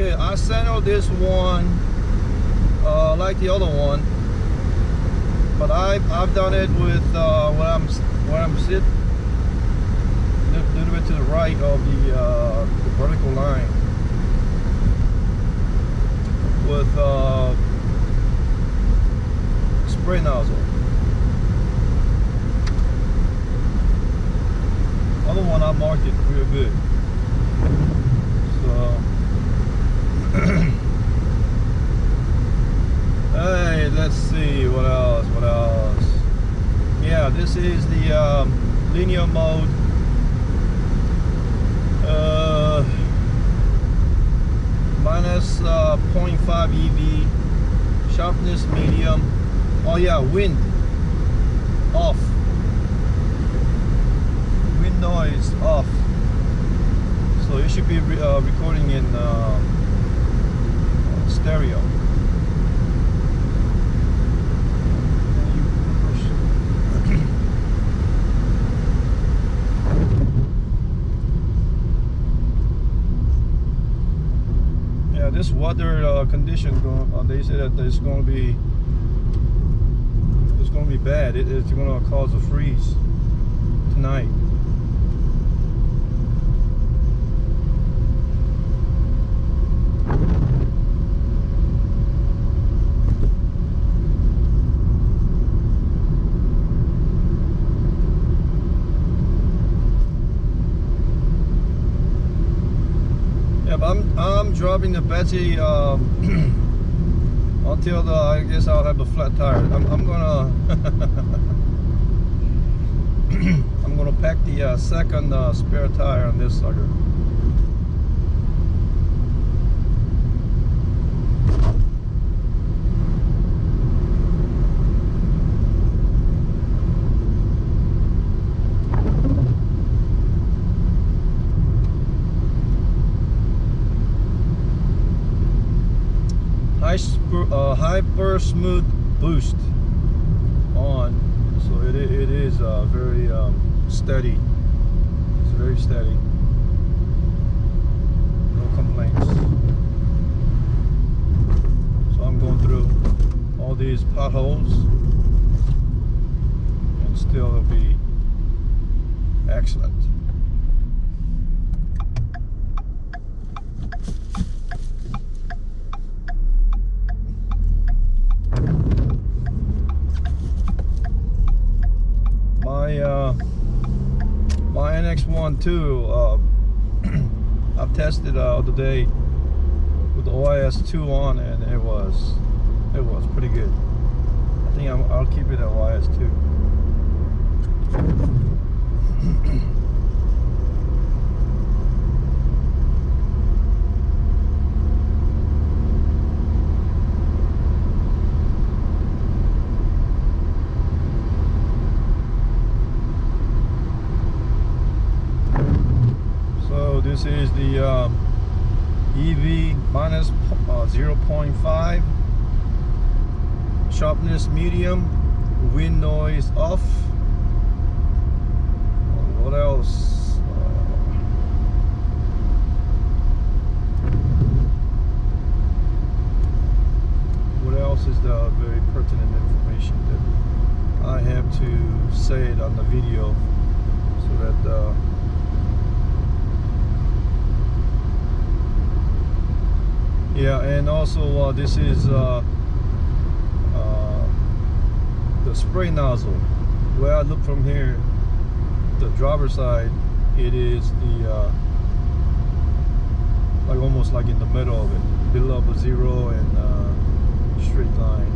Okay, I settled this one like the other one, but I've done it with where I'm sitting a little bit to the right of the vertical line with spray nozzle. Other one I marked it real good. So hey, let's see what else. Yeah, this is the linear mode. Minus 0.5 EV, sharpness medium. Oh yeah, wind off, wind noise off. So you should be recording in stereo. This weather condition, they say that it's going to be bad. It's going to cause a freeze tonight. I'm dropping the battery until I guess I'll have a flat tire. I'm gonna I'm gonna pack the second spare tire on this sucker. Hyper smooth boost on, so it is very steady. It's very steady. No complaints. So I'm going through all these potholes, and still it'll be excellent. My NX12 I've tested the other day with the OIS2 on, and it was pretty good. I think I'll keep it at OIS2. This is the EV minus 0.5, sharpness medium, wind noise off. What else? What else is the very pertinent information that I have to say it on the video so that yeah, and also this is the spray nozzle. Where I look from here, the driver's side, it is the like almost like in the middle of it, below a zero and straight line.